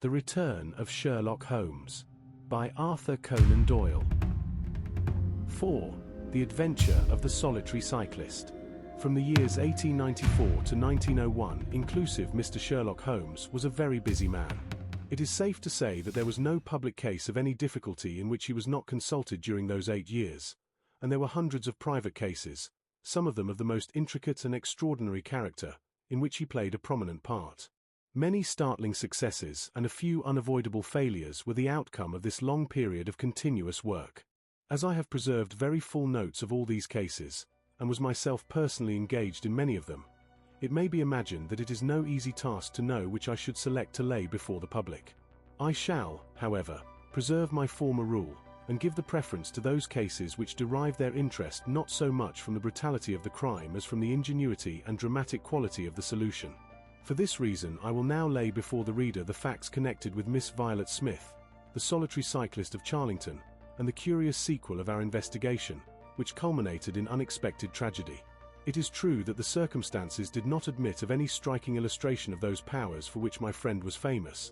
The Return of Sherlock Holmes by Arthur Conan Doyle. 4. The Adventure of the Solitary Cyclist. From the years 1894 to 1901 inclusive, Mr. Sherlock Holmes was a very busy man. It is safe to say that there was no public case of any difficulty in which he was not consulted during those 8 years, and there were hundreds of private cases, some of them of the most intricate and extraordinary character, in which he played a prominent part. Many startling successes and a few unavoidable failures were the outcome of this long period of continuous work. As I have preserved very full notes of all these cases, and was myself personally engaged in many of them, it may be imagined that it is no easy task to know which I should select to lay before the public. I shall, however, preserve my former rule, and give the preference to those cases which derive their interest not so much from the brutality of the crime as from the ingenuity and dramatic quality of the solution. For this reason I will now lay before the reader the facts connected with Miss Violet Smith, the solitary cyclist of Charlington, and the curious sequel of our investigation, which culminated in unexpected tragedy. It is true that the circumstances did not admit of any striking illustration of those powers for which my friend was famous,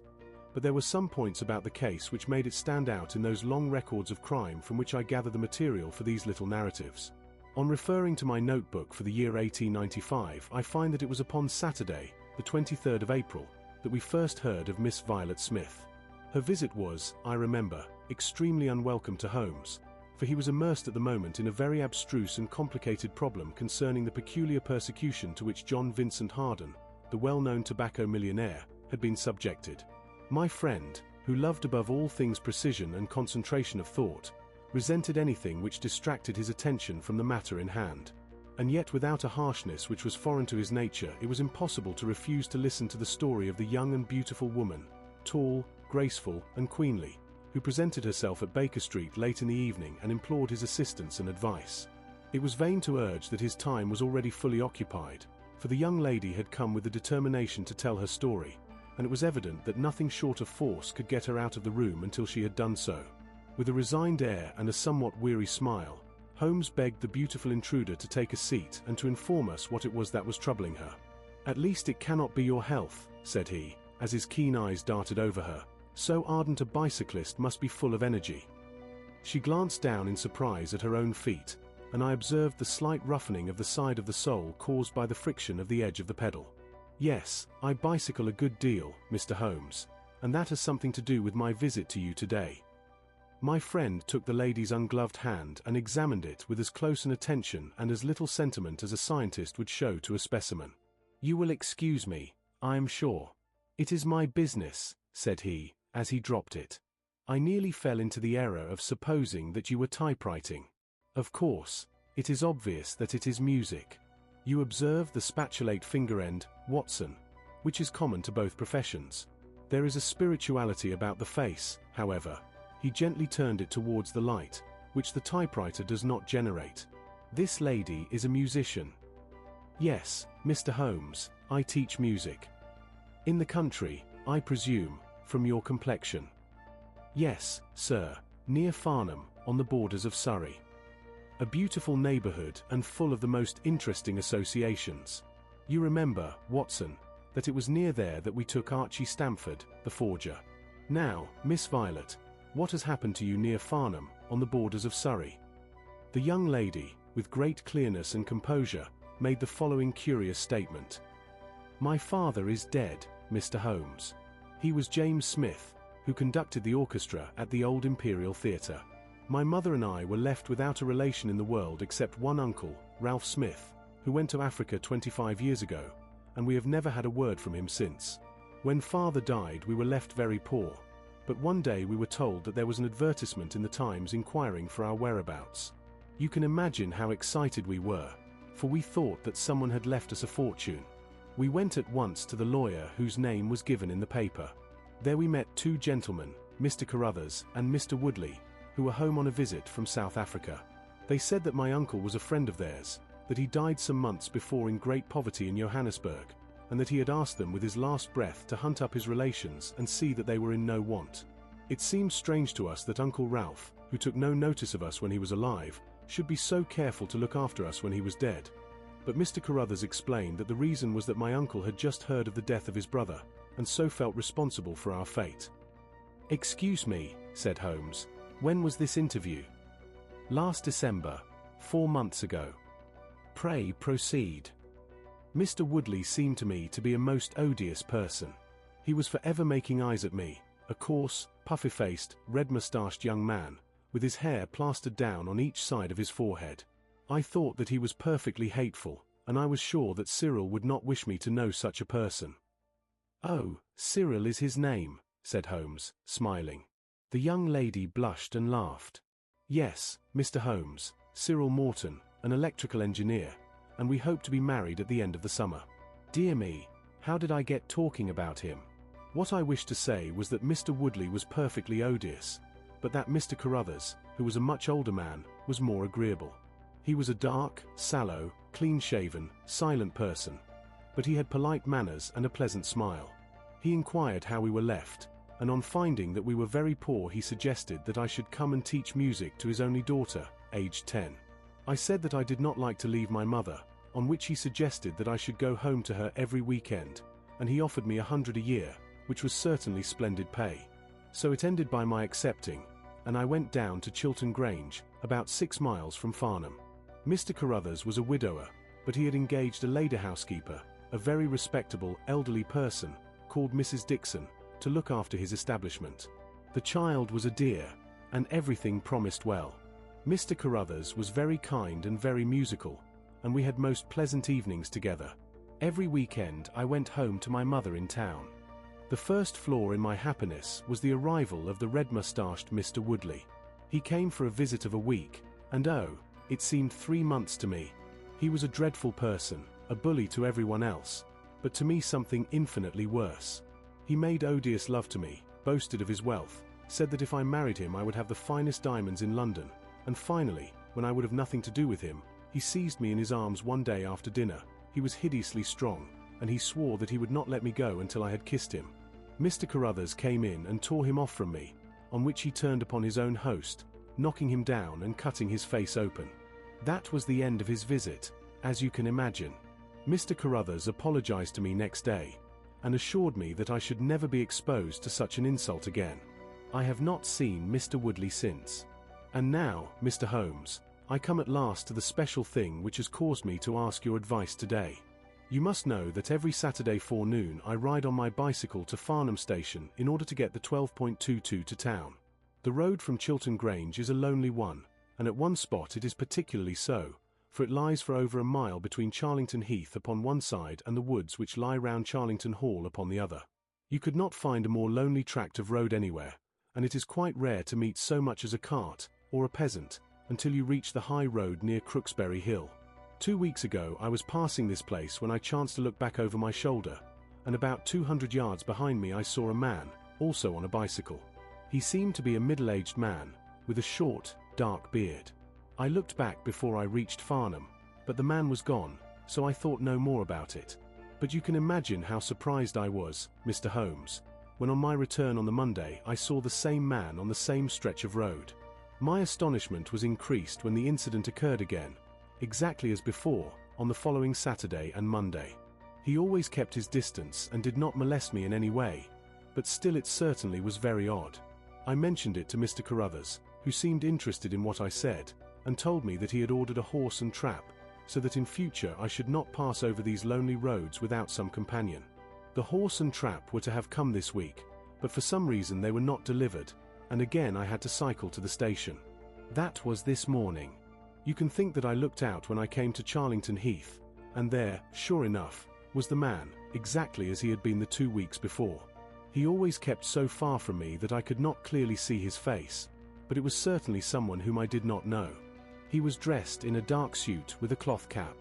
but there were some points about the case which made it stand out in those long records of crime from which I gather the material for these little narratives. On referring to my notebook for the year 1895, I find that it was upon Saturday, the 23rd of April, that we first heard of Miss Violet Smith. Her visit was, I remember, extremely unwelcome to Holmes, for he was immersed at the moment in a very abstruse and complicated problem concerning the peculiar persecution to which John Vincent Harden, the well-known tobacco millionaire, had been subjected. My friend, who loved above all things precision and concentration of thought, resented anything which distracted his attention from the matter in hand. And yet without a harshness which was foreign to his nature, it was impossible to refuse to listen to the story of the young and beautiful woman, tall, graceful, and queenly, who presented herself at Baker Street late in the evening and implored his assistance and advice. It was vain to urge that his time was already fully occupied, for the young lady had come with the determination to tell her story, and it was evident that nothing short of force could get her out of the room until she had done so. With a resigned air and a somewhat weary smile, Holmes begged the beautiful intruder to take a seat and to inform us what it was that was troubling her. "At least it cannot be your health," said he, as his keen eyes darted over her. "So ardent a bicyclist must be full of energy." She glanced down in surprise at her own feet, and I observed the slight roughening of the side of the sole caused by the friction of the edge of the pedal. "Yes, I bicycle a good deal, Mr. Holmes, and that has something to do with my visit to you today." My friend took the lady's ungloved hand and examined it with as close an attention and as little sentiment as a scientist would show to a specimen. "You will excuse me, I am sure. It is my business," said he, as he dropped it. "I nearly fell into the error of supposing that you were typewriting. Of course, it is obvious that it is music. You observe the spatulate finger end, Watson, which is common to both professions. There is a spirituality about the face, however." He gently turned it towards the light, which the typewriter does not generate. "This lady is a musician." "Yes, Mr. Holmes, I teach music." "In the country, I presume, from your complexion." "Yes, sir, near Farnham, on the borders of Surrey. A beautiful neighborhood and full of the most interesting associations. You remember, Watson, that it was near there that we took Archie Stamford, the forger. Now, Miss Violet, what has happened to you near Farnham, on the borders of Surrey?" The young lady, with great clearness and composure, made the following curious statement. "My father is dead, Mr. Holmes. He was James Smith, who conducted the orchestra at the old Imperial Theatre. My mother and I were left without a relation in the world except one uncle, Ralph Smith, who went to Africa 25 years ago, and we have never had a word from him since. When father died we were left very poor. But one day we were told that there was an advertisement in the Times inquiring for our whereabouts. You can imagine how excited we were, for we thought that someone had left us a fortune. We went at once to the lawyer whose name was given in the paper. There we met two gentlemen, Mr. Carruthers and Mr. Woodley, who were home on a visit from South Africa. They said that my uncle was a friend of theirs, that he died some months before in great poverty in Johannesburg, and that he had asked them with his last breath to hunt up his relations and see that they were in no want. It seemed strange to us that Uncle Ralph, who took no notice of us when he was alive, should be so careful to look after us when he was dead. But Mr. Carruthers explained that the reason was that my uncle had just heard of the death of his brother, and so felt responsible for our fate. "Excuse me," said Holmes, "when was this interview?" "Last December, 4 months ago." "Pray proceed." Mr. Woodley seemed to me to be a most odious person. He was forever making eyes at me, a coarse, puffy-faced, red-moustached young man, with his hair plastered down on each side of his forehead. I thought that he was perfectly hateful, and I was sure that Cyril would not wish me to know such a person. "Oh, Cyril is his name," said Holmes, smiling. The young lady blushed and laughed. "Yes, Mr. Holmes, Cyril Morton, an electrical engineer, and we hope to be married at the end of the summer." Dear me, how did I get talking about him? What I wished to say was that Mr. Woodley was perfectly odious, but that Mr. Carruthers, who was a much older man, was more agreeable. He was a dark, sallow, clean-shaven, silent person, but he had polite manners and a pleasant smile. He inquired how we were left, and on finding that we were very poor he suggested that I should come and teach music to his only daughter, aged 10. I said that I did not like to leave my mother, on which he suggested that I should go home to her every weekend, and he offered me 100 a year, which was certainly splendid pay. So it ended by my accepting, and I went down to Chiltern Grange, about 6 miles from Farnham. Mr. Carruthers was a widower, but he had engaged a lady housekeeper, a very respectable, elderly person, called Mrs. Dixon, to look after his establishment. The child was a dear, and everything promised well. Mr. Carruthers was very kind and very musical, and we had most pleasant evenings together. Every weekend I went home to my mother in town. The first flaw in my happiness was the arrival of the red-moustached Mr. Woodley. He came for a visit of a week, and oh, it seemed 3 months to me. He was a dreadful person, a bully to everyone else, but to me something infinitely worse. He made odious love to me, boasted of his wealth, said that if I married him I would have the finest diamonds in London, and finally, when I would have nothing to do with him, he seized me in his arms one day after dinner. He was hideously strong, and he swore that he would not let me go until I had kissed him. Mr. Carruthers came in and tore him off from me, on which he turned upon his own host, knocking him down and cutting his face open. That was the end of his visit, as you can imagine. Mr. Carruthers apologized to me next day, and assured me that I should never be exposed to such an insult again. I have not seen Mr. Woodley since. And now, Mr. Holmes, I come at last to the special thing which has caused me to ask your advice today. You must know that every Saturday forenoon I ride on my bicycle to Farnham Station in order to get the 12.22 to town. The road from Chiltern Grange is a lonely one, and at one spot it is particularly so, for it lies for over a mile between Charlington Heath upon one side and the woods which lie round Charlington Hall upon the other. You could not find a more lonely tract of road anywhere, and it is quite rare to meet so much as a cart, or a peasant, until you reach the high road near Crooksbury Hill. 2 weeks ago I was passing this place when I chanced to look back over my shoulder, and about 200 yards behind me I saw a man, also on a bicycle. He seemed to be a middle-aged man, with a short, dark beard. I looked back before I reached Farnham, but the man was gone, so I thought no more about it. But you can imagine how surprised I was, Mr. Holmes, when on my return on the Monday I saw the same man on the same stretch of road. My astonishment was increased when the incident occurred again, exactly as before, on the following Saturday and Monday. He always kept his distance and did not molest me in any way, but still it certainly was very odd. I mentioned it to Mr. Carruthers, who seemed interested in what I said, and told me that he had ordered a horse and trap, so that in future I should not pass over these lonely roads without some companion. The horse and trap were to have come this week, but for some reason they were not delivered, and again I had to cycle to the station. That was this morning. You can think that I looked out when I came to Charlington Heath, and there, sure enough, was the man, exactly as he had been the 2 weeks before. He always kept so far from me that I could not clearly see his face, but it was certainly someone whom I did not know. He was dressed in a dark suit with a cloth cap.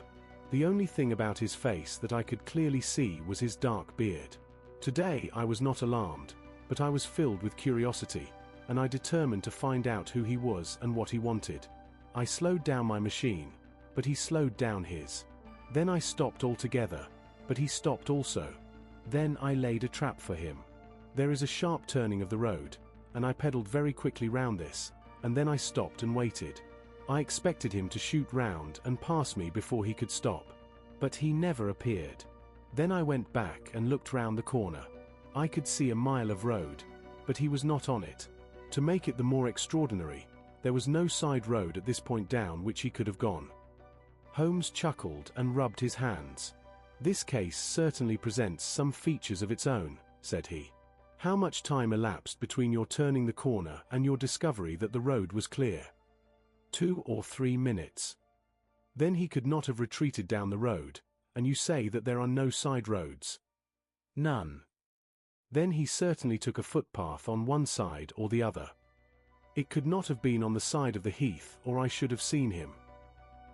The only thing about his face that I could clearly see was his dark beard. Today I was not alarmed, but I was filled with curiosity, and I determined to find out who he was and what he wanted. I slowed down my machine, but he slowed down his. Then I stopped altogether, but he stopped also. Then I laid a trap for him. There is a sharp turning of the road, and I pedalled very quickly round this, and then I stopped and waited. I expected him to shoot round and pass me before he could stop, but he never appeared. Then I went back and looked round the corner. I could see a mile of road, but he was not on it. To make it the more extraordinary, there was no side road at this point down which he could have gone. Holmes chuckled and rubbed his hands. "This case certainly presents some features of its own," said he. "How much time elapsed between your turning the corner and your discovery that the road was clear?" 2 or 3 minutes. "Then he could not have retreated down the road, and you say that there are no side roads?" "None." "Then he certainly took a footpath on one side or the other. It could not have been on the side of the heath, or I should have seen him.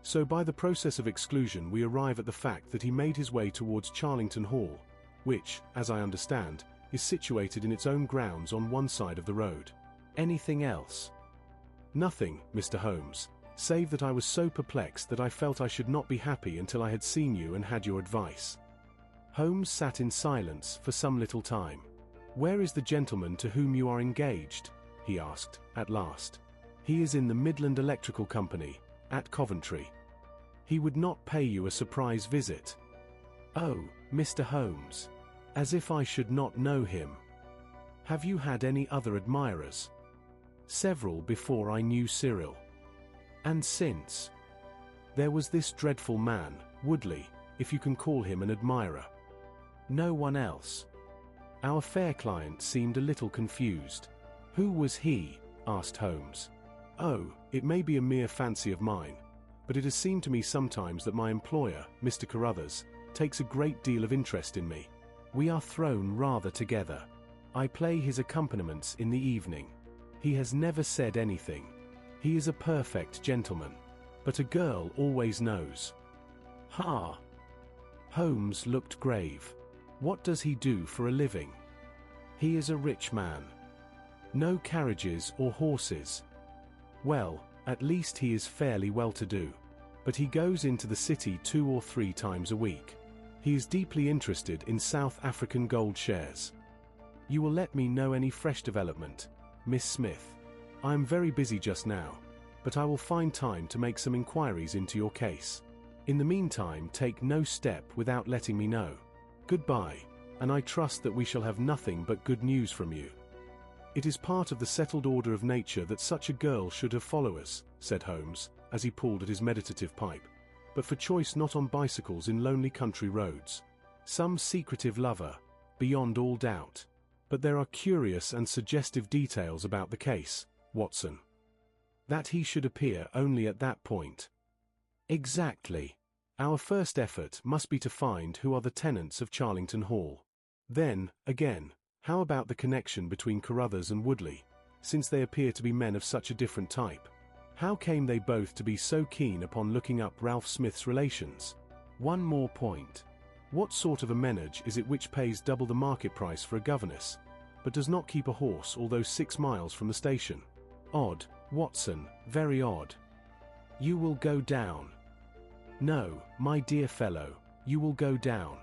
So by the process of exclusion we arrive at the fact that he made his way towards Charlington Hall, which, as I understand, is situated in its own grounds on one side of the road. Anything else?" "Nothing, Mr. Holmes, save that I was so perplexed that I felt I should not be happy until I had seen you and had your advice." Holmes sat in silence for some little time. "Where is the gentleman to whom you are engaged?" he asked, at last. "He is in the Midland Electrical Company, at Coventry. He would not pay you a surprise visit." "Oh, Mr. Holmes. As if I should not know him. Have you had any other admirers?" "Several before I knew Cyril." "And since?" "There was this dreadful man, Woodley, if you can call him an admirer." "No one else?" Our fair client seemed a little confused. "Who was he?" asked Holmes. "Oh, it may be a mere fancy of mine, but it has seemed to me sometimes that my employer, Mr. Carruthers, takes a great deal of interest in me. We are thrown rather together. I play his accompaniments in the evening. He has never said anything. He is a perfect gentleman. But a girl always knows." "Ha!" Holmes looked grave. "What does he do for a living?" "He is a rich man." "No carriages or horses?" "Well, at least he is fairly well-to-do. But he goes into the city 2 or 3 times a week. He is deeply interested in South African gold shares. You will let me know any fresh development, Miss Smith. I am very busy just now, but I will find time to make some inquiries into your case. In the meantime, take no step without letting me know. Goodbye, and I trust that we shall have nothing but good news from you." "It is part of the settled order of nature that such a girl should have followers," said Holmes, as he pulled at his meditative pipe, "but for choice not on bicycles in lonely country roads. Some secretive lover, beyond all doubt. But there are curious and suggestive details about the case, Watson. That he should appear only at that point." "Exactly. Our first effort must be to find who are the tenants of Charlington Hall. Then, again, how about the connection between Carruthers and Woodley, since they appear to be men of such a different type? How came they both to be so keen upon looking up Ralph Smith's relations? One more point. What sort of a menage is it which pays double the market price for a governess, but does not keep a horse although 6 miles from the station? Odd, Watson, very odd." "You will go down." "No, my dear fellow, you will go down.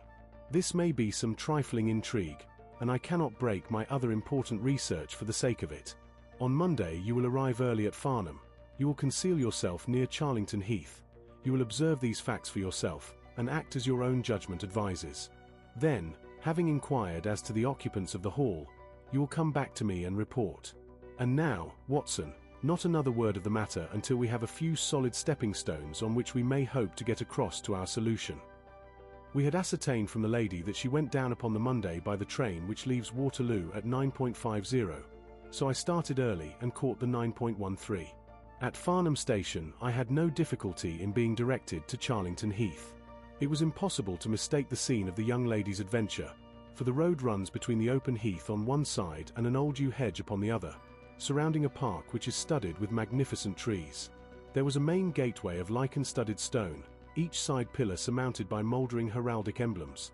This may be some trifling intrigue, and I cannot break my other important research for the sake of it. On Monday you will arrive early at Farnham. You will conceal yourself near Charlington Heath. You will observe these facts for yourself, and act as your own judgment advises. Then, having inquired as to the occupants of the hall, you will come back to me and report. And now, Watson, not another word of the matter until we have a few solid stepping stones on which we may hope to get across to our solution." We had ascertained from the lady that she went down upon the Monday by the train which leaves Waterloo at 9:50, so I started early and caught the 9:13. At Farnham Station I had no difficulty in being directed to Charlington Heath. It was impossible to mistake the scene of the young lady's adventure, for the road runs between the open heath on one side and an old yew hedge upon the other, surrounding a park which is studded with magnificent trees. There was a main gateway of lichen-studded stone, each side pillar surmounted by mouldering heraldic emblems.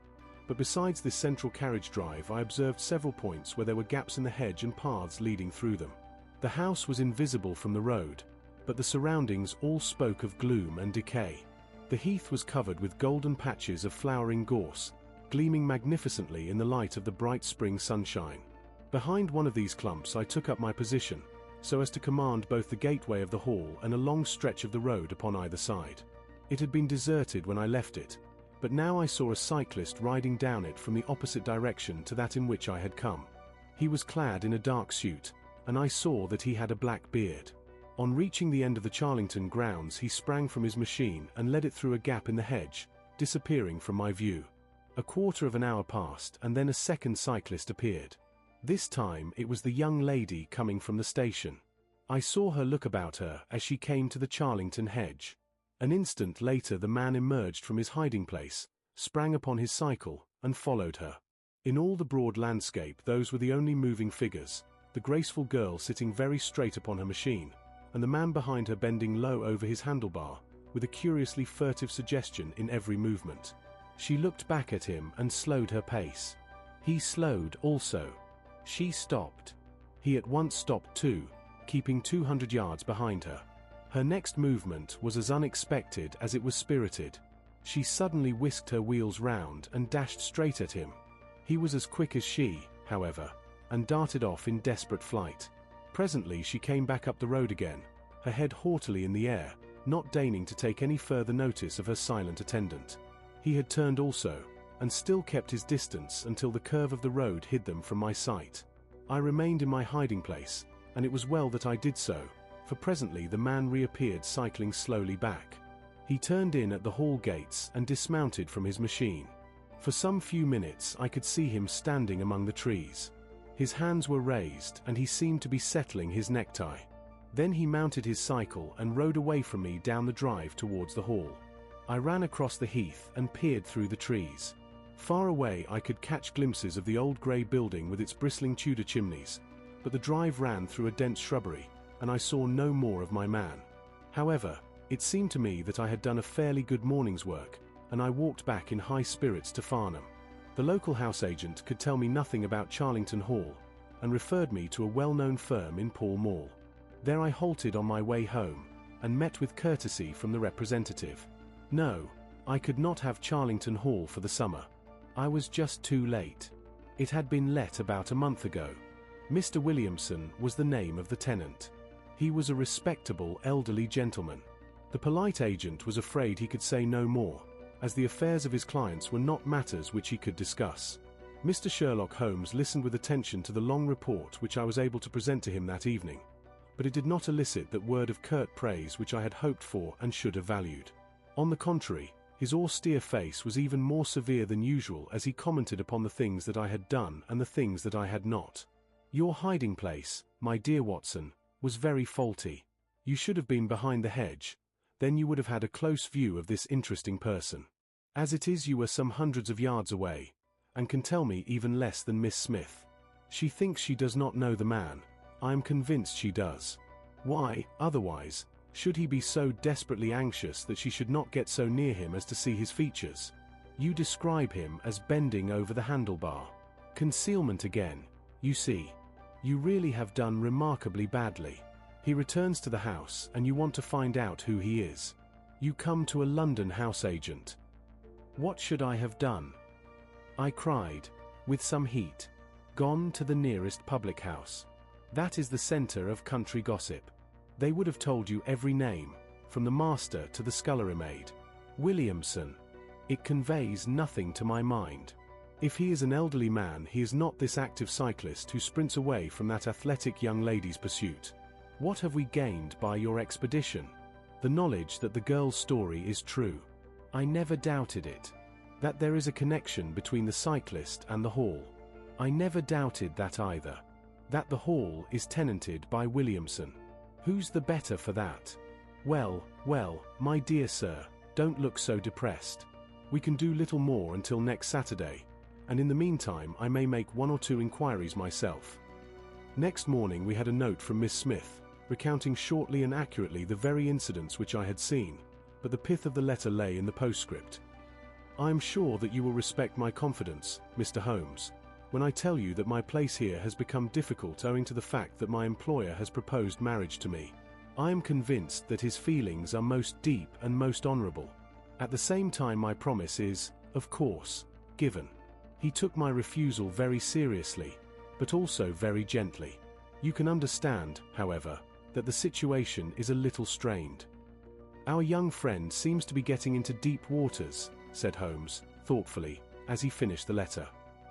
But besides this central carriage drive I observed several points where there were gaps in the hedge and paths leading through them. The house was invisible from the road, but the surroundings all spoke of gloom and decay. The heath was covered with golden patches of flowering gorse, gleaming magnificently in the light of the bright spring sunshine. Behind one of these clumps I took up my position, so as to command both the gateway of the hall and a long stretch of the road upon either side. It had been deserted when I left it, But now I saw a cyclist riding down it from the opposite direction to that in which I had come. He was clad in a dark suit, and I saw that he had a black beard. On reaching the end of the Charlington grounds, he sprang from his machine and led it through a gap in the hedge, disappearing from my view. A quarter of an hour passed, and then a second cyclist appeared. This time it was the young lady coming from the station. I saw her look about her as she came to the Charlington hedge. An instant later the man emerged from his hiding place, sprang upon his cycle, and followed her. In all the broad landscape those were the only moving figures, the graceful girl sitting very straight upon her machine, and the man behind her bending low over his handlebar, with a curiously furtive suggestion in every movement. She looked back at him and slowed her pace. He slowed also. She stopped. He at once stopped too, keeping 200 yards behind her. Her next movement was as unexpected as it was spirited. She suddenly whisked her wheels round and dashed straight at him. He was as quick as she, however, and darted off in desperate flight. Presently she came back up the road again, her head haughtily in the air, not deigning to take any further notice of her silent attendant. He had turned also, and still kept his distance until the curve of the road hid them from my sight. I remained in my hiding place, and it was well that I did so, for presently the man reappeared cycling slowly back. He turned in at the hall gates and dismounted from his machine. For some few minutes I could see him standing among the trees. His hands were raised and he seemed to be settling his necktie. Then he mounted his cycle and rode away from me down the drive towards the hall. I ran across the heath and peered through the trees. Far away I could catch glimpses of the old grey building with its bristling Tudor chimneys, but the drive ran through a dense shrubbery, and I saw no more of my man. However, it seemed to me that I had done a fairly good morning's work, and I walked back in high spirits to Farnham. The local house agent could tell me nothing about Charlington Hall, and referred me to a well-known firm in Pall Mall. There I halted on my way home, and met with courtesy from the representative. No, I could not have Charlington Hall for the summer. I was just too late. It had been let about a month ago. Mr. Williamson was the name of the tenant. He was a respectable elderly gentleman. The polite agent was afraid he could say no more, as the affairs of his clients were not matters which he could discuss. Mr. Sherlock Holmes listened with attention to the long report which I was able to present to him that evening, but it did not elicit that word of curt praise which I had hoped for and should have valued. On the contrary, his austere face was even more severe than usual as he commented upon the things that I had done and the things that I had not. "Your hiding place, my dear Watson, was very faulty. You should have been behind the hedge, then you would have had a close view of this interesting person. As it is, you were some hundreds of yards away, and can tell me even less than Miss Smith. She thinks she does not know the man. I am convinced she does. Why, otherwise, should he be so desperately anxious that she should not get so near him as to see his features? You describe him as bending over the handlebar. Concealment again, you see. You really have done remarkably badly. He returns to the house and you want to find out who he is. You come to a London house agent. What should I have done? I cried, with some heat. Gone to the nearest public house. That is the centre of country gossip. They would have told you every name, from the master to the scullery maid. Williamson. It conveys nothing to my mind. If he is an elderly man, he is not this active cyclist who sprints away from that athletic young lady's pursuit. What have we gained by your expedition? The knowledge that the girl's story is true. I never doubted it. That there is a connection between the cyclist and the hall. I never doubted that either. That the hall is tenanted by Williamson. Who's the better for that? Well, my dear sir, don't look so depressed. We can do little more until next Saturday, and in the meantime I may make one or two inquiries myself. Next morning we had a note from Miss Smith, recounting shortly and accurately the very incidents which I had seen, but the pith of the letter lay in the postscript. I am sure that you will respect my confidence, Mr. Holmes, when I tell you that my place here has become difficult owing to the fact that my employer has proposed marriage to me. I am convinced that his feelings are most deep and most honourable. At the same time my promise is, of course, given. He took my refusal very seriously, but also very gently. You can understand, however, that the situation is a little strained. Our young friend seems to be getting into deep waters, said Holmes, thoughtfully, as he finished the letter.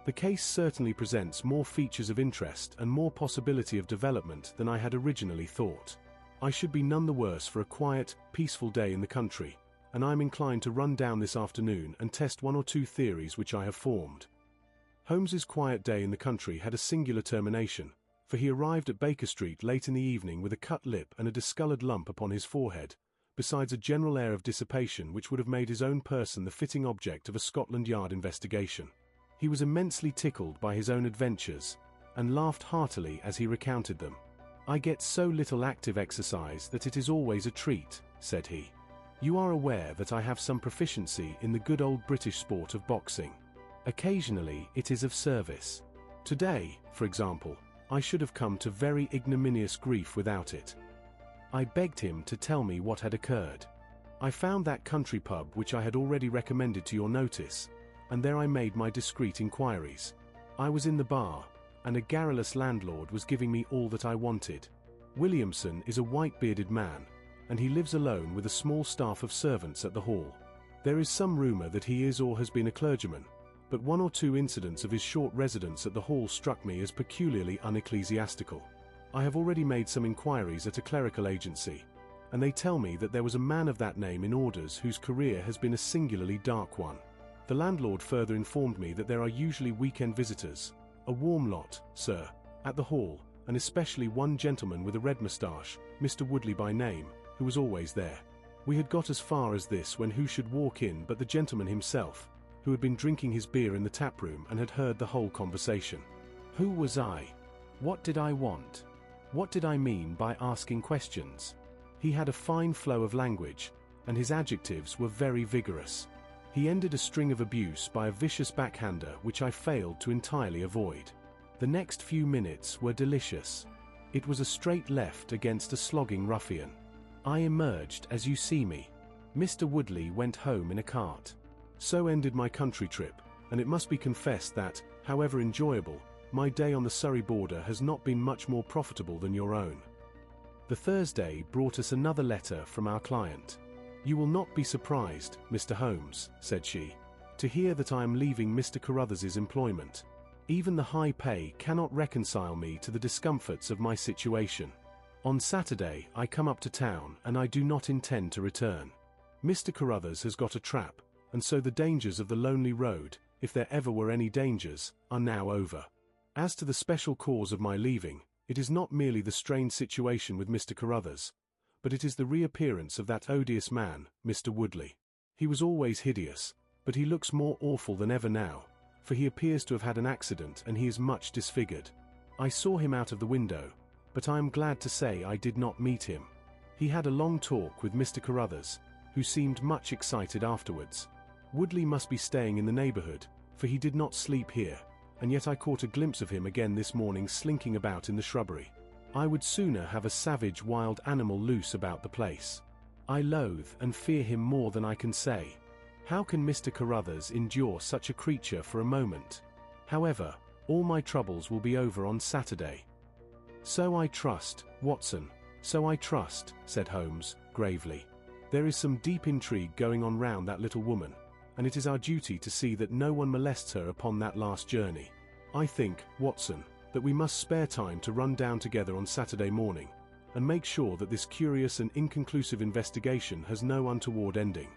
"The case certainly presents more features of interest and more possibility of development than I had originally thought. I should be none the worse for a quiet, peaceful day in the country, and I am inclined to run down this afternoon and test one or two theories which I have formed." Holmes's quiet day in the country had a singular termination, for he arrived at Baker Street late in the evening with a cut lip and a discolored lump upon his forehead, besides a general air of dissipation which would have made his own person the fitting object of a Scotland Yard investigation. He was immensely tickled by his own adventures, and laughed heartily as he recounted them. "I get so little active exercise that it is always a treat," said he. "You are aware that I have some proficiency in the good old British sport of boxing. Occasionally it is of service. Today, for example, I should have come to very ignominious grief without it." I begged him to tell me what had occurred. "I found that country pub which I had already recommended to your notice, and there I made my discreet inquiries. I was in the bar, and a garrulous landlord was giving me all that I wanted. Williamson is a white-bearded man, and he lives alone with a small staff of servants at the Hall. There is some rumor that he is or has been a clergyman, but one or two incidents of his short residence at the Hall struck me as peculiarly unecclesiastical. I have already made some inquiries at a clerical agency, and they tell me that there was a man of that name in orders whose career has been a singularly dark one. The landlord further informed me that there are usually weekend visitors, a warm lot, sir, at the Hall, and especially one gentleman with a red moustache, Mr. Woodley by name, who was always there. We had got as far as this when who should walk in but the gentleman himself, who had been drinking his beer in the tap-room and had heard the whole conversation. Who was I? What did I want? What did I mean by asking questions? He had a fine flow of language, and his adjectives were very vigorous. He ended a string of abuse by a vicious backhander which I failed to entirely avoid. The next few minutes were delicious. It was a straight left against a slogging ruffian. I emerged as you see me. Mr. Woodley went home in a cart. So ended my country trip, and it must be confessed that, however enjoyable, my day on the Surrey border has not been much more profitable than your own. The Thursday brought us another letter from our client. "You will not be surprised, Mr. Holmes," said she, "to hear that I am leaving Mr. Carruthers's employment. Even the high pay cannot reconcile me to the discomforts of my situation. On Saturday I come up to town and I do not intend to return. Mr. Carruthers has got a trap, and so the dangers of the lonely road, if there ever were any dangers, are now over. As to the special cause of my leaving, it is not merely the strained situation with Mr. Carruthers, but it is the reappearance of that odious man, Mr. Woodley. He was always hideous, but he looks more awful than ever now, for he appears to have had an accident and he is much disfigured. I saw him out of the window, but I am glad to say I did not meet him. He had a long talk with Mr. Carruthers, who seemed much excited afterwards. Woodley must be staying in the neighborhood, for he did not sleep here, and yet I caught a glimpse of him again this morning slinking about in the shrubbery. I would sooner have a savage wild animal loose about the place. I loathe and fear him more than I can say. How can Mr. Carruthers endure such a creature for a moment? However, all my troubles will be over on Saturday." "So I trust, Watson, so I trust," said Holmes, gravely. "There is some deep intrigue going on round that little woman, and it is our duty to see that no one molests her upon that last journey. I think, Watson, that we must spare time to run down together on Saturday morning, and make sure that this curious and inconclusive investigation has no untoward ending."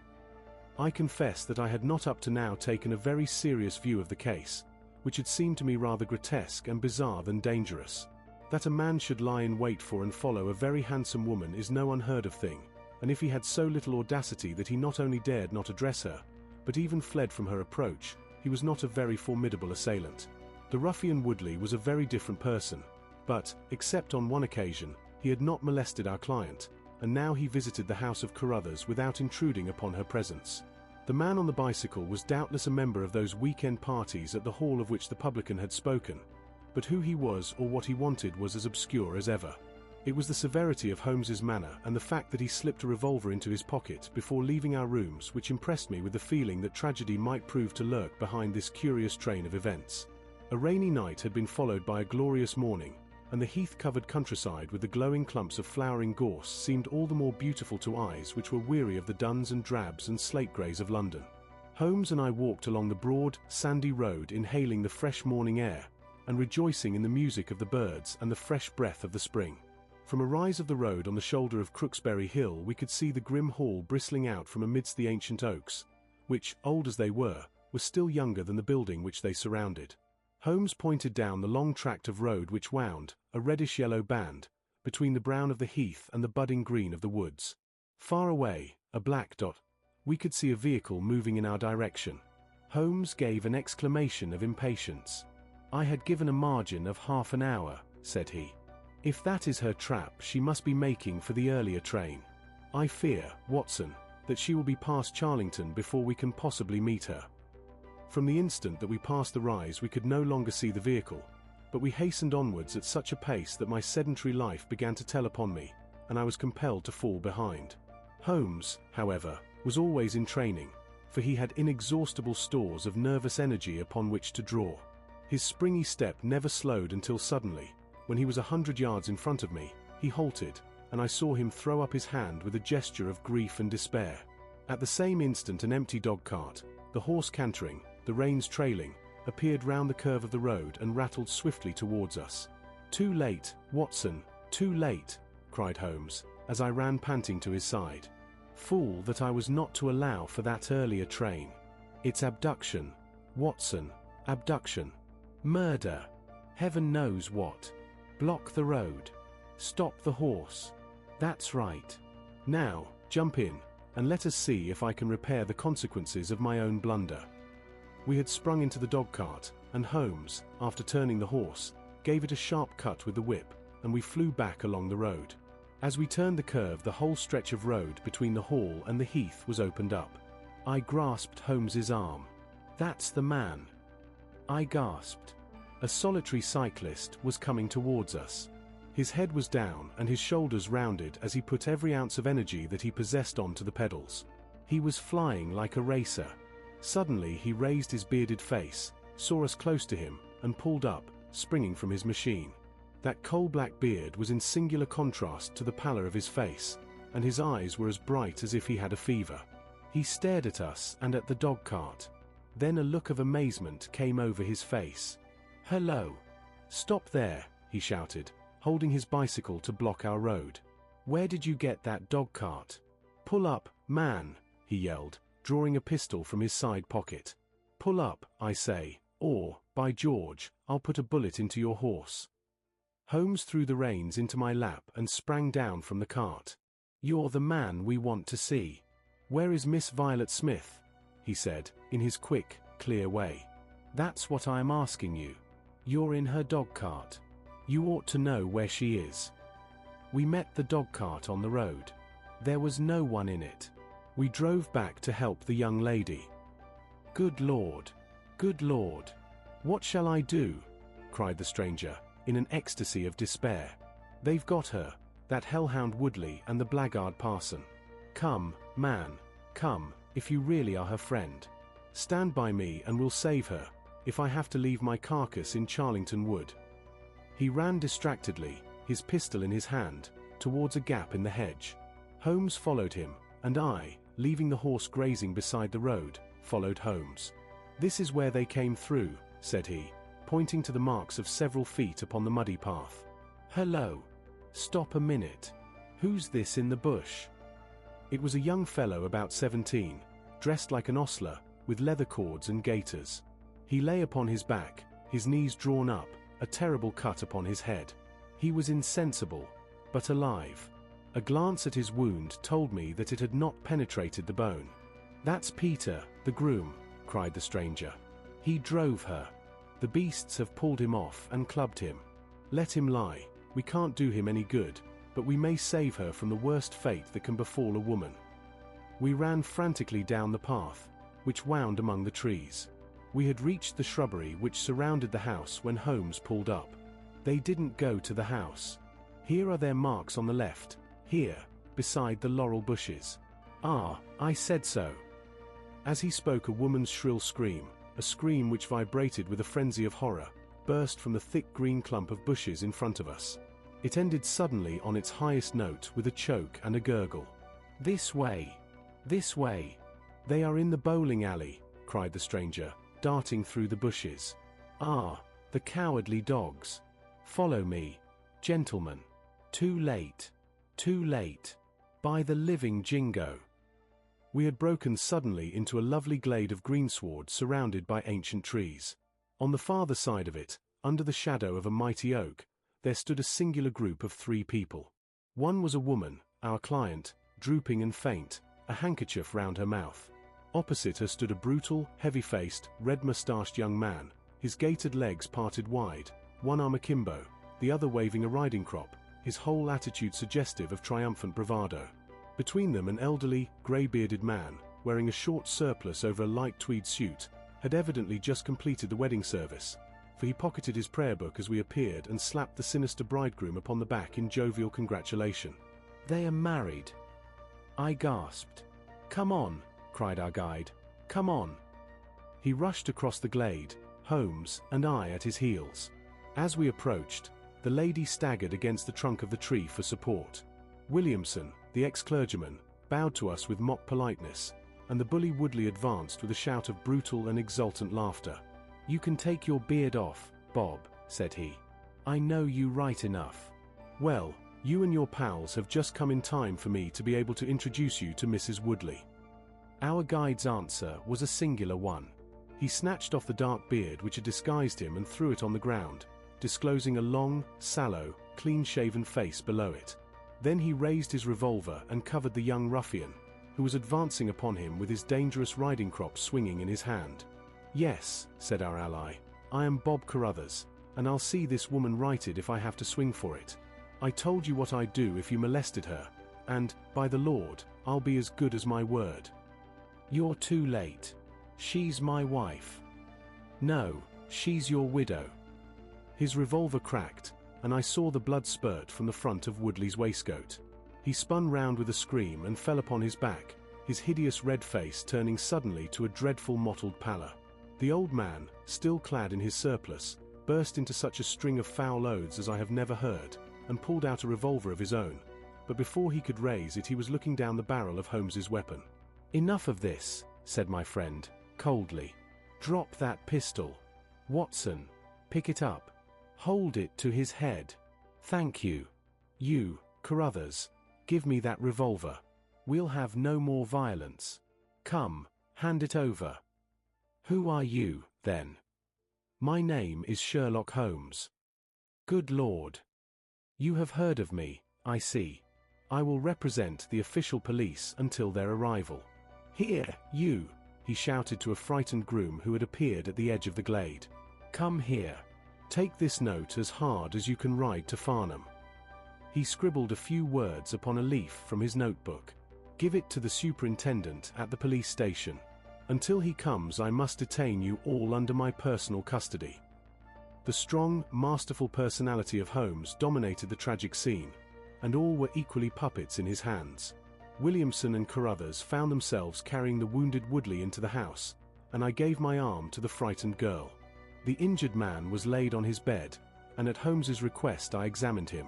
I confess that I had not up to now taken a very serious view of the case, which had seemed to me rather grotesque and bizarre than dangerous. That a man should lie in wait for and follow a very handsome woman is no unheard of thing, and if he had so little audacity that he not only dared not address her, but even fled from her approach, he was not a very formidable assailant. The ruffian Woodley was a very different person, but, except on one occasion, he had not molested our client, and now he visited the house of Carruthers without intruding upon her presence. The man on the bicycle was doubtless a member of those weekend parties at the Hall of which the publican had spoken, but who he was or what he wanted was as obscure as ever. It was the severity of Holmes's manner and the fact that he slipped a revolver into his pocket before leaving our rooms which impressed me with the feeling that tragedy might prove to lurk behind this curious train of events. A rainy night had been followed by a glorious morning, and the heath-covered countryside with the glowing clumps of flowering gorse seemed all the more beautiful to eyes which were weary of the duns and drabs and slate greys of London. Holmes and I walked along the broad, sandy road, inhaling the fresh morning air and rejoicing in the music of the birds and the fresh breath of the spring. From a rise of the road on the shoulder of Crooksbury Hill we could see the grim hall bristling out from amidst the ancient oaks, which, old as they were still younger than the building which they surrounded. Holmes pointed down the long tract of road which wound, a reddish-yellow band, between the brown of the heath and the budding green of the woods. Far away, a black dot, we could see a vehicle moving in our direction. Holmes gave an exclamation of impatience. "I had given a margin of half an hour," said he. "If that is her trap, she must be making for the earlier train. I fear, Watson, that she will be past Charlington before we can possibly meet her." From the instant that we passed the rise we could no longer see the vehicle, but we hastened onwards at such a pace that my sedentary life began to tell upon me, and I was compelled to fall behind. Holmes, however, was always in training, for he had inexhaustible stores of nervous energy upon which to draw. His springy step never slowed until suddenly, when he was 100 yards in front of me, he halted, and I saw him throw up his hand with a gesture of grief and despair. At the same instant an empty dog-cart, the horse cantering, the reins trailing, appeared round the curve of the road and rattled swiftly towards us. "Too late, Watson, too late," cried Holmes, as I ran panting to his side. "Fool that I was not to allow for that earlier train. It's abduction, Watson, abduction. Murder. Heaven knows what. Block the road. Stop the horse. That's right. Now, jump in, and let us see if I can repair the consequences of my own blunder." We had sprung into the dog-cart, and Holmes, after turning the horse, gave it a sharp cut with the whip, and we flew back along the road. As we turned the curve, the whole stretch of road between the hall and the heath was opened up. I grasped Holmes's arm. "That's the man," I gasped. A solitary cyclist was coming towards us. His head was down and his shoulders rounded as he put every ounce of energy that he possessed onto the pedals. He was flying like a racer. Suddenly he raised his bearded face, saw us close to him, and pulled up, springing from his machine. That coal-black beard was in singular contrast to the pallor of his face, and his eyes were as bright as if he had a fever. He stared at us and at the dog-cart. Then a look of amazement came over his face. "Hello! Stop there!" he shouted, holding his bicycle to block our road. "Where did you get that dog-cart? Pull up, man!" he yelled, drawing a pistol from his side pocket. "Pull up, I say, or, by George, I'll put a bullet into your horse." Holmes threw the reins into my lap and sprang down from the cart. "You're the man we want to see. Where is Miss Violet Smith?" he said, in his quick, clear way. "That's what I'm asking you. You're in her dog-cart. You ought to know where she is." We met the dog-cart on the road. There was no one in it. We drove back to help the young lady. "Good Lord! Good Lord! What shall I do?" cried the stranger, in an ecstasy of despair. "They've got her, that hellhound Woodley and the blackguard parson. Come, man, come, if you really are her friend. Stand by me and we'll save her, if I have to leave my carcass in Charlington Wood." He ran distractedly, his pistol in his hand, towards a gap in the hedge. Holmes followed him, and I, leaving the horse grazing beside the road, followed Holmes. "This is where they came through," said he, pointing to the marks of several feet upon the muddy path. "Hello! Stop a minute. Who's this in the bush?" It was a young fellow about 17, dressed like an ostler, with leather cords and gaiters. He lay upon his back, his knees drawn up, a terrible cut upon his head. He was insensible, but alive. A glance at his wound told me that it had not penetrated the bone. "That's Peter, the groom," cried the stranger. "He drove her. The beasts have pulled him off and clubbed him. Let him lie. We can't do him any good, but we may save her from the worst fate that can befall a woman." We ran frantically down the path, which wound among the trees. We had reached the shrubbery which surrounded the house when Holmes pulled up. They didn't go to the house. Here are their marks on the left, here, beside the laurel bushes. "Ah, I said so." As he spoke, a woman's shrill scream, a scream which vibrated with a frenzy of horror, burst from the thick green clump of bushes in front of us. It ended suddenly on its highest note with a choke and a gurgle. "This way! This way! They are in the bowling alley!" cried the stranger, darting through the bushes. "Ah, the cowardly dogs! Follow me, gentlemen. Too late. Too late. By the living Jingo!" We had broken suddenly into a lovely glade of greensward surrounded by ancient trees. On the farther side of it, under the shadow of a mighty oak, there stood a singular group of 3 people. One was a woman, our client, drooping and faint, a handkerchief round her mouth. Opposite her stood a brutal, heavy-faced, red-moustached young man, his gaitered legs parted wide, one arm akimbo, the other waving a riding crop, his whole attitude suggestive of triumphant bravado. Between them an elderly, grey-bearded man, wearing a short surplice over a light tweed suit, had evidently just completed the wedding service, for he pocketed his prayer book as we appeared and slapped the sinister bridegroom upon the back in jovial congratulation. "They are married," I gasped. "Come on," cried our guide. "Come on." He rushed across the glade, Holmes and I at his heels. As we approached, the lady staggered against the trunk of the tree for support. Williamson, the ex-clergyman, bowed to us with mock politeness, and the bully Woodley advanced with a shout of brutal and exultant laughter. "You can take your beard off, Bob," said he. "I know you right enough. Well, you and your pals have just come in time for me to be able to introduce you to Mrs. Woodley." Our guide's answer was a singular one. He snatched off the dark beard which had disguised him and threw it on the ground, disclosing a long, sallow, clean-shaven face below it. Then he raised his revolver and covered the young ruffian, who was advancing upon him with his dangerous riding crop swinging in his hand. "Yes," said our ally, "I am Bob Carruthers, and I'll see this woman righted if I have to swing for it. I told you what I'd do if you molested her, and, by the Lord, I'll be as good as my word." "You're too late. She's my wife." "No, she's your widow." His revolver cracked, and I saw the blood spurt from the front of Woodley's waistcoat. He spun round with a scream and fell upon his back, his hideous red face turning suddenly to a dreadful mottled pallor. The old man, still clad in his surplice, burst into such a string of foul oaths as I have never heard, and pulled out a revolver of his own, but before he could raise it he was looking down the barrel of Holmes's weapon. "Enough of this," said my friend, coldly. "Drop that pistol. Watson, pick it up. Hold it to his head. Thank you. You, Carruthers, give me that revolver. We'll have no more violence. Come, hand it over." "Who are you, then?" "My name is Sherlock Holmes." "Good Lord. You have heard of me, I see. I will represent the official police until their arrival. Here, you," he shouted to a frightened groom who had appeared at the edge of the glade. "Come here. Take this note as hard as you can ride to Farnham." He scribbled a few words upon a leaf from his notebook. "Give it to the superintendent at the police station. Until he comes I must detain you all under my personal custody." The strong, masterful personality of Holmes dominated the tragic scene, and all were equally puppets in his hands. Williamson and Carruthers found themselves carrying the wounded Woodley into the house, and I gave my arm to the frightened girl. The injured man was laid on his bed, and at Holmes's request I examined him.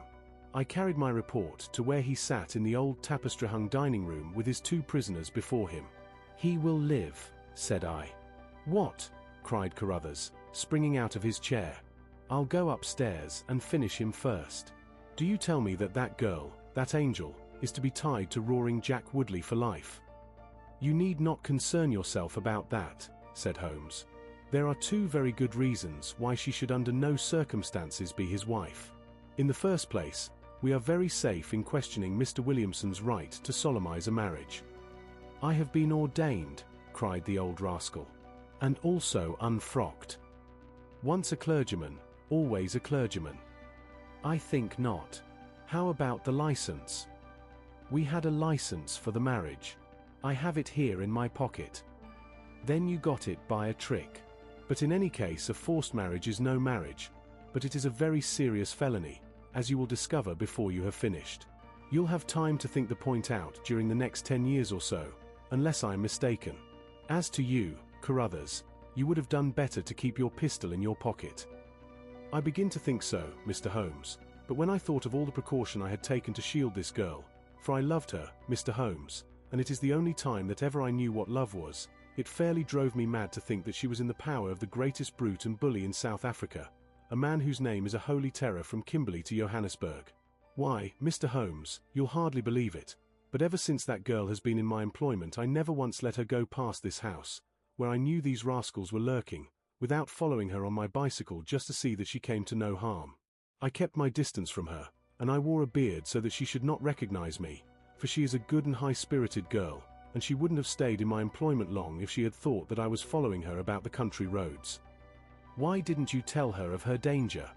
I carried my report to where he sat in the old tapestry-hung dining room with his 2 prisoners before him. "He will live," said I. "What?" cried Carruthers, springing out of his chair. "I'll go upstairs and finish him first. Do you tell me that that girl, that angel, is to be tied to roaring Jack Woodley for life?" "You need not concern yourself about that," said Holmes. "There are 2 very good reasons why she should under no circumstances be his wife. In the first place, we are very safe in questioning Mr. Williamson's right to solemnize a marriage." "I have been ordained," cried the old rascal, "and also unfrocked. Once a clergyman, always a clergyman." "I think not. How about the license?" "We had a license for the marriage. I have it here in my pocket." "Then you got it by a trick. But in any case a forced marriage is no marriage, but it is a very serious felony, as you will discover before you have finished. You'll have time to think the point out during the next 10 years or so, unless I am mistaken. As to you, Carruthers, you would have done better to keep your pistol in your pocket." "I begin to think so, Mr. Holmes, but when I thought of all the precaution I had taken to shield this girl, for I loved her, Mr. Holmes, and it is the only time that ever I knew what love was, It fairly drove me mad to think that she was in the power of the greatest brute and bully in South Africa, a man whose name is a holy terror from Kimberley to Johannesburg. Why, Mr. Holmes, you'll hardly believe it, but ever since that girl has been in my employment I never once let her go past this house, where I knew these rascals were lurking, without following her on my bicycle just to see that she came to no harm. I kept my distance from her, and I wore a beard so that she should not recognize me, for she is a good and high-spirited girl, and she wouldn't have stayed in my employment long if she had thought that I was following her about the country roads. Why didn't you tell her of her danger?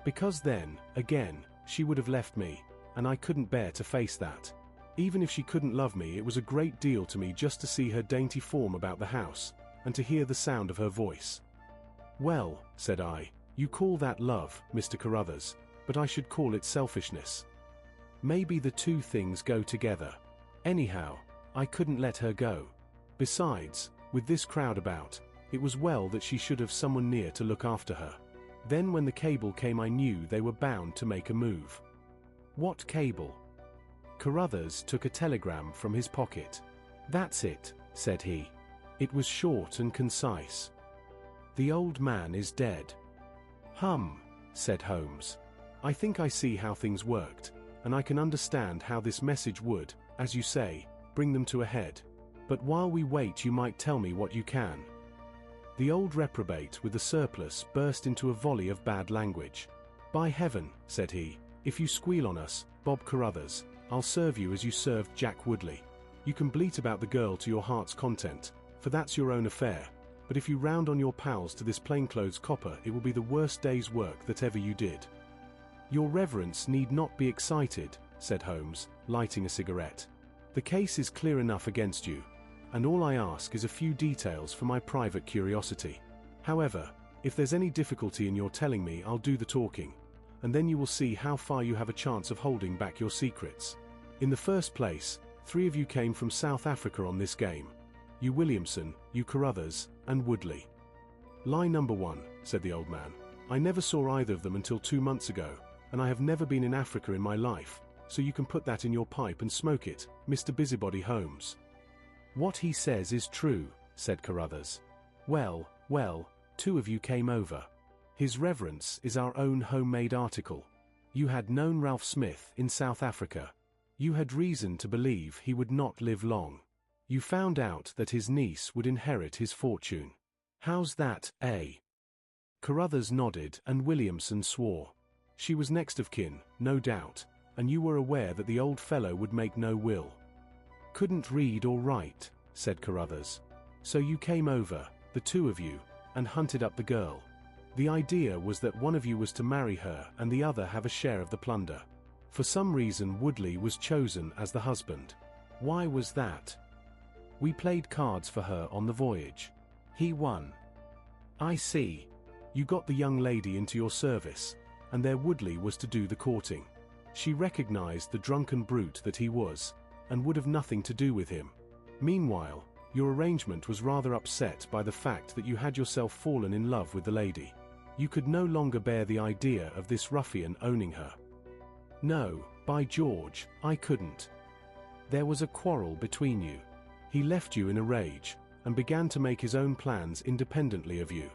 Because then, again, she would have left me, and I couldn't bear to face that. Even if she couldn't love me, it was a great deal to me just to see her dainty form about the house, and to hear the sound of her voice. Well, said I, you call that love, Mr. Carruthers, but I should call it selfishness. Maybe the two things go together. Anyhow, I couldn't let her go. Besides, with this crowd about, it was well that she should have someone near to look after her. Then when the cable came I knew they were bound to make a move. What cable? Carruthers took a telegram from his pocket. That's it, said he. It was short and concise. The old man is dead. Said Holmes. I think I see how things worked, and I can understand how this message would, as you say, bring them to a head. But while we wait you might tell me what you can. The old reprobate with the surplice burst into a volley of bad language. By heaven, said he, if you squeal on us, Bob Carruthers, I'll serve you as you served Jack Woodley. You can bleat about the girl to your heart's content, for that's your own affair, but if you round on your pals to this plainclothes copper it will be the worst day's work that ever you did. Your reverence need not be excited, said Holmes, lighting a cigarette. The case is clear enough against you, and all I ask is a few details for my private curiosity. However, if there's any difficulty in your telling me, I'll do the talking, and then you will see how far you have a chance of holding back your secrets. In the first place, 3 of you came from South Africa on this game. You Williamson, you Carruthers, and Woodley. Lie number 1, said the old man. I never saw either of them until 2 months ago, and I have never been in Africa in my life, so you can put that in your pipe and smoke it, Mr. Busybody Holmes. What he says is true, said Carruthers. Well, 2 of you came over. His reverence is our own homemade article. You had known Ralph Smith in South Africa. You had reason to believe he would not live long. You found out that his niece would inherit his fortune. How's that, eh? Carruthers nodded and Williamson swore. She was next of kin, no doubt, and you were aware that the old fellow would make no will. Couldn't read or write, said Carruthers. So you came over, the 2 of you, and hunted up the girl. The idea was that one of you was to marry her and the other have a share of the plunder. For some reason Woodley was chosen as the husband. Why was that? We played cards for her on the voyage. He won. I see. You got the young lady into your service, and there Woodley was to do the courting. She recognized the drunken brute that he was, and would have nothing to do with him. Meanwhile, your arrangement was rather upset by the fact that you had yourself fallen in love with the lady. You could no longer bear the idea of this ruffian owning her. No, by George, I couldn't. There was a quarrel between you. He left you in a rage, and began to make his own plans independently of you.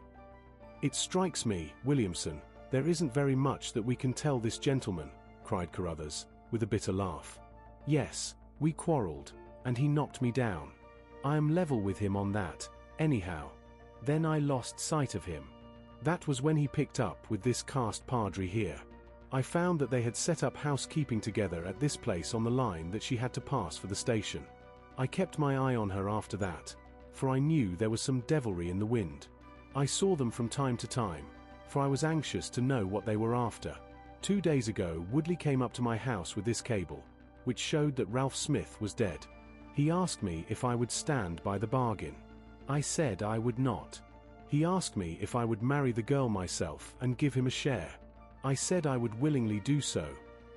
It strikes me, Williamson, there isn't very much that we can tell this gentleman, cried Carruthers, with a bitter laugh. Yes, we quarreled, and he knocked me down. I am level with him on that, anyhow. Then I lost sight of him. That was when he picked up with this cast padre here. I found that they had set up housekeeping together at this place on the line that she had to pass for the station. I kept my eye on her after that, for I knew there was some devilry in the wind. I saw them from time to time, for I was anxious to know what they were after. 2 days ago Woodley came up to my house with this cable, which showed that Ralph Smith was dead. He asked me if I would stand by the bargain. I said I would not. He asked me if I would marry the girl myself and give him a share. I said I would willingly do so,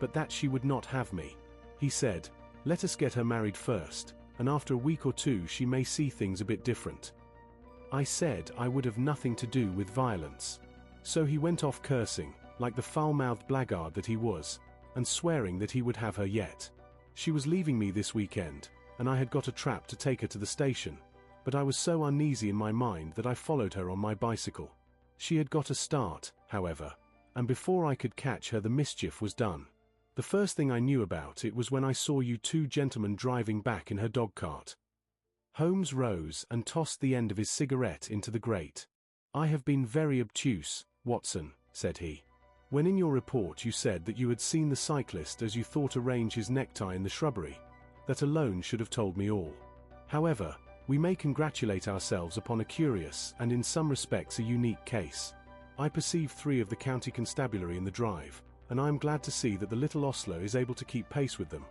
but that she would not have me. He said, let us get her married first, and after a week or 2 she may see things a bit different. I said I would have nothing to do with violence. So he went off cursing, like the foul-mouthed blackguard that he was, and swearing that he would have her yet. She was leaving me this weekend, and I had got a trap to take her to the station, but I was so uneasy in my mind that I followed her on my bicycle. She had got a start, however, and before I could catch her the mischief was done. The first thing I knew about it was when I saw you two gentlemen driving back in her dog cart." Holmes rose and tossed the end of his cigarette into the grate. "I have been very obtuse, Watson," said he. "When in your report you said that you had seen the cyclist as you thought arrange his necktie in the shrubbery, that alone should have told me all. However, we may congratulate ourselves upon a curious and in some respects a unique case. I perceive 3 of the county constabulary in the drive, and I am glad to see that the little ostler is able to keep pace with them.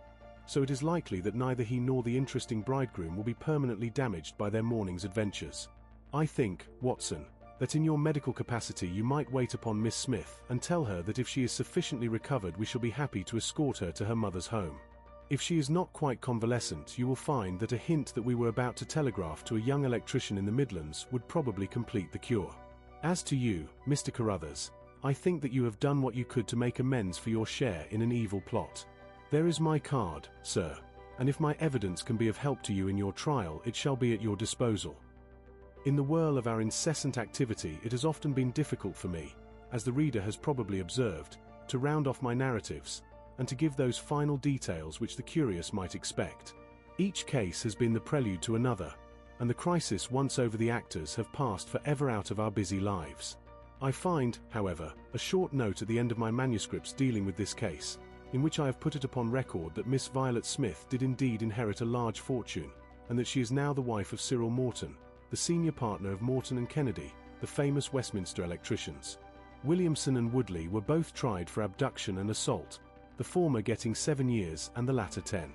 So it is likely that neither he nor the interesting bridegroom will be permanently damaged by their morning's adventures. I think, Watson, that in your medical capacity you might wait upon Miss Smith and tell her that if she is sufficiently recovered we shall be happy to escort her to her mother's home. If she is not quite convalescent you will find that a hint that we were about to telegraph to a young electrician in the Midlands would probably complete the cure. As to you, Mr. Carruthers, I think that you have done what you could to make amends for your share in an evil plot. There is my card, sir, and if my evidence can be of help to you in your trial it shall be at your disposal. In the whirl of our incessant activity it has often been difficult for me, as the reader has probably observed, to round off my narratives, and to give those final details which the curious might expect. Each case has been the prelude to another, and the crisis once over the actors have passed forever out of our busy lives. I find, however, a short note at the end of my manuscripts dealing with this case, in which I have put it upon record that Miss Violet Smith did indeed inherit a large fortune, and that she is now the wife of Cyril Morton, the senior partner of Morton and Kennedy, the famous Westminster electricians. Williamson and Woodley were both tried for abduction and assault, the former getting 7 years and the latter 10.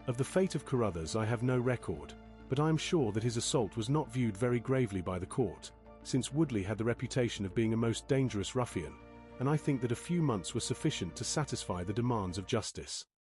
Of the fate of Carruthers I have no record, but I am sure that his assault was not viewed very gravely by the court, since Woodley had the reputation of being a most dangerous ruffian, and I think that a few months were sufficient to satisfy the demands of justice.